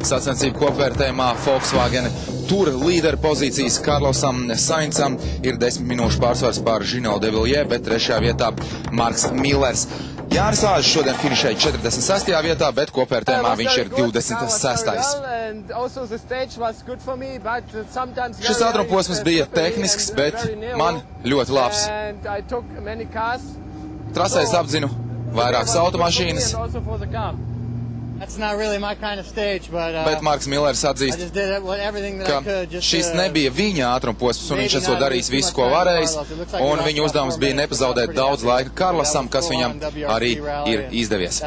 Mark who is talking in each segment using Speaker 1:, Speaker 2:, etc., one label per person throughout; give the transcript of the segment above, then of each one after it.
Speaker 1: Sacensību kopvērtējumā Volkswagen tur līderu pozīcijas Carlosam Saincam ir 10 minūšu pārsvars pār Gino de Villiers, bet 3. vietā Marks Millers. Jānis Āžs šodien finišēja 46. vietā, bet kopvērtējumā viņš ir 26. Šis ātrumposms bija tehnisks, bet man ļoti labs. Trasē es apzinu vairākas automašīnas, bet Marks Millers atzīst, ka šis nebija viņa ātrumposms, un viņš esot darījis visu, ko varējis, un viņa uzdevums bija nepazaudēt daudz laika Carlosam, kas viņam arī ir izdevies.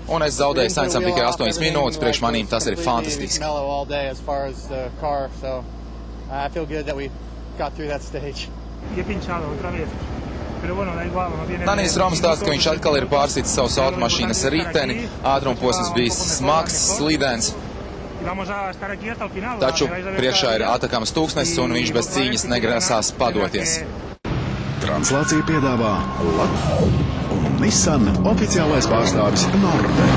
Speaker 1: Un es zaudēju Saincam tikai 8 minūtes, priekš manīm tas ir fantastiski. Danijs Roms stāsta, ka viņš atkal ir pārsītis savus automašīnas riteni, ātrumposms bijis smags, slidens, taču priekšā ir atakams tūkstnesis un viņš bez cīņas negrasās padoties.
Speaker 2: Translāciju piedāvā LAT un Nissan oficiālais pārstāvis Norde.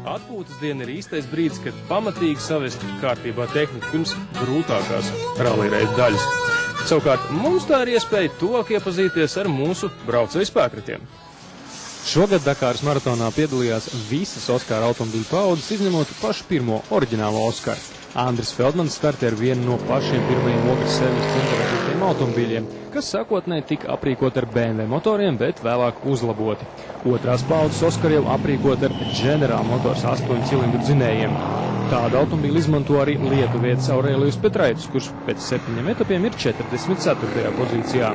Speaker 3: Atpūtas diena ir īstais brīdis, kad pamatīgi savest kārtībā tehniku pirms grūtākās rallija daļas. Savukārt mums tā ir iespēja tuvāk iepazīties ar mūsu braucēju spēkratiem. Šogad Dakāras maratonā piedalījās visas Oskara automobīļu paudzes, izņemot pašu pirmo oriģinālo Oskaru. Andris Feldmans startē ar vienu no pašiem pirmajiem ogres servis centralizētiem automobīļiem, kas sākotnēji tika aprīkot ar BMW motoriem, bet vēlāk uzlaboti. Otrās paudzes Oskari jau aprīkot ar General Motors 8 cilindru dzinējiem. Tādu automobīlu izmanto arī lietuvietis Aurelijus Petraitis, kurš pēc 7 etapiem ir 44. pozīcijā.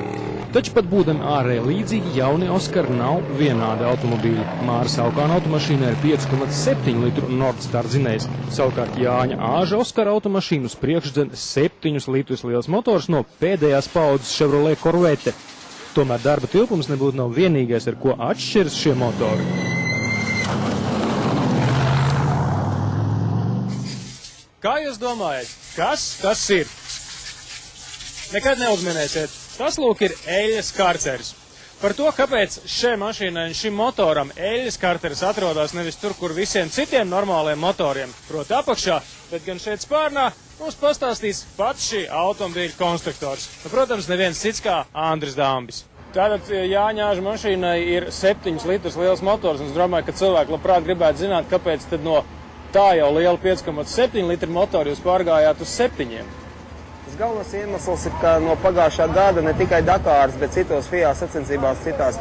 Speaker 3: Taču pat būdami ārēji līdzīgi, jaunie Oskari nav vienādi automobīļi. Māras Aukāna automašīnā ir 5,7 litru Nordstar dzinējs. Savukārt Jāņa Āža Oskara automašīnu uz priekšu dzen 7 litrus liels motors no pēdējās paudzes Chevrolet Corvette. Tomēr darba tilpums nebūtu nav vienīgais, ar ko atšķiras šie motori. Kā jūs domājat, kas tas ir? Nekad neuzminēsiet. Tas, lūk, ir eļļas karteris. Par to, kāpēc šai mašīnai un šim motoram eļļas karteris atrodas nevis tur, kur visiem citiem normāliem motoriem, proti apakšā, bet gan šeit spārnā, mums pastāstīs pats šī automobīļa konstruktors. Protams, neviens cits kā Andris Dambis. Tātad Jāņa Āža mašīnai ir 7 litrus liels motors, un es domāju, ka cilvēki labprāt gribētu zināt, kāpēc tad no tā jau liela 5,7 litru motoru jūs pārgājāt uz 7.
Speaker 4: Galvenais iemesls ir, ka no pagājušā gada ne tikai Dakāras, bet citos FIA sacensībās citās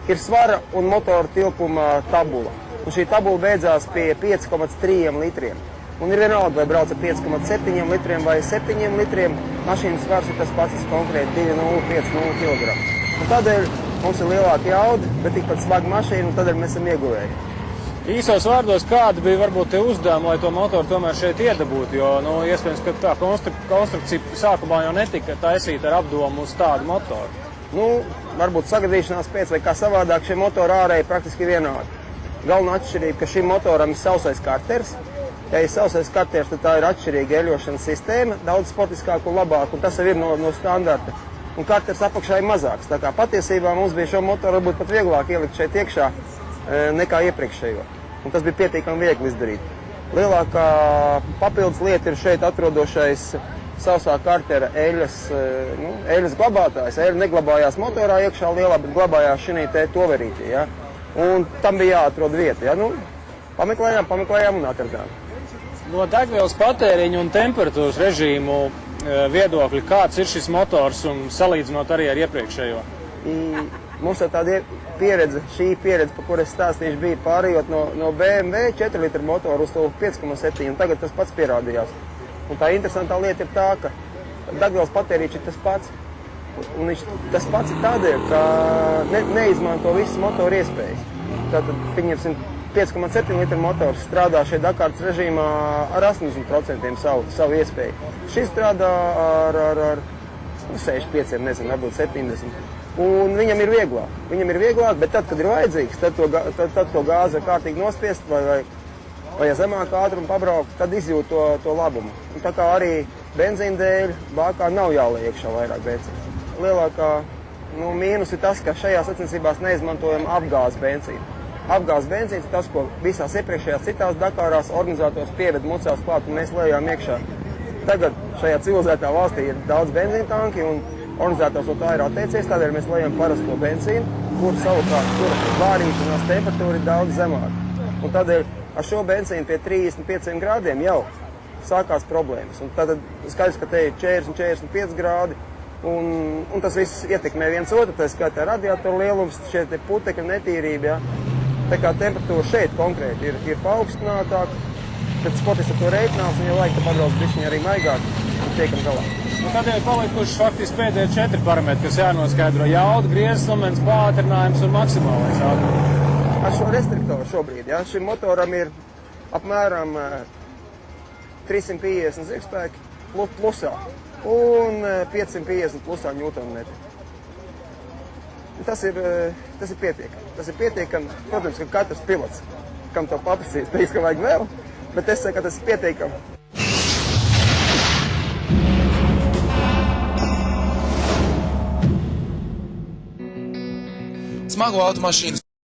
Speaker 4: ir svara un motoru tilpuma tabula. Un šī tabula beidzās pie 5,3 litriem. Un ir vienalga, vai brauc ar 5,7 litriem vai 7 litriem, mašīnas svars ir tas pats konkrēti 2,05 kg. Un tādēļ mums ir lielāka jauda, bet tikpat smaga mašīna, un tādēļ mēs esam ieguvēji.
Speaker 3: Īsos vārdos, kāda bija varbūt tie uzdevumi, lai to motoru tomēr šeit iedabūtu, jo, iespējams, ka tā konstrukcija sākumā jau netika taisīta ar apdomu uz tādu motoru.
Speaker 4: Varbūt sagadīšanās pēc vai kā savādāk šie motori ārēji praktiski vienādi. Galvenā atšķirība, ka šim motoram ir sausais karteris. Ja ir sausais karteris, tad tā ir atšķirīga eļošanas sistēma, daudz sportiskāk un labāk, un tas jau ir no standarta. Un karteris apakšā ir mazāks, tā kā patiesībā mums bija šo motoru varbūt pat vieglāk ielikt šeit iekšā nekā iepriekšējo. Un tas bija pietiekami viegli izdarīt. Lielākā papildus lieta ir šeit atrodošais sausā kartera eļas glabātājs. Eļa neglabājās motorā iekšā lielā, bet glabājās šī te toverītī. Ja? Un tam bija jāatrod vieta. Ja? Pameklējām un atradām.
Speaker 3: No degvielas patēriņa un temperatūras režīmu viedokļi, kāds ir šis motors un salīdzinot arī ar iepriekšējo?
Speaker 4: Mums ir tāda pieredze, šī pieredze, par kur es stāstīšu, bija pārējot no BMW 4 litru motoru uz to 5,7, un tagad tas pats pierādījās. Un tā interesantā lieta ir tā, ka degvielas patēriņš ir tas pats. Un tas pats ir tādēļ, ka neizmanto visas motoru iespējas. Tātad, pieņemsim, 5,7 litru motors strādā šeit Dakāras režīmā ar 80% savu iespēju. Šis strādā ar 65, nezinu, varbūt 70. un viņam ir vieglāk. Viņam ir vieglāk, bet tad, kad ir vajadzīgs, tad to gāzi var kārtīgi nospiest vai ja zemāk ātrumu pabraukt, tad izjūt to labumu. Un tā kā arī benzīna dēļ bākā nav jāliek iekšā vairāk benzīna. Lielākā mīnus ir tas, ka šajās sacensībās neizmantojam apgāzes benzīnu. Apgāzes benzīns ir tas, ko visās iepriekšējās citās Dakārās organizators pieved mucās klāt un mēs lejām iekšā. Tagad šajā civilizētā valstī ir daudz benzīna tanki un organizators no tā ir atteicies, tādēļ mēs lejam parasto benzīnu, kur savukārt vārīšanās temperatūra ir daudz zemāka. Un tādēļ ar šo benzīnu pie 35 grādiem jau sākās problēmas. Un tad skaidrs, ka te ir 40-45 grādi, un tas viss ietekmē viens otru, tā skaitā radiatoru lielums, šie te putekļi netīrība, ja. Tā kā temperatūra šeit konkrēti ir paaugstinātāka, bet sportisti ar to reiķinās, un jau laika pabrauc bišķiņi arī maigāk, un tiekam galā.
Speaker 5: Tādēļ palikuši faktiski pēdējie 4 parametri, kas jānoskaidro: jauda, griezes moments, pātrinājums un maksimālais ātrums.
Speaker 4: Ar šo restriktoru šobrīd, ja, šim motoram ir apmēram 350 zirgspēki plusā un 550 plusā ņūtonmetri. Tas ir pietiekami. Tas ir pietiekami, protams, ka katrs pilots, kam to paprasīs, teiks, ka vajag vēl, bet es saku, ka tas ir pietiekami.
Speaker 1: Smago automašīnu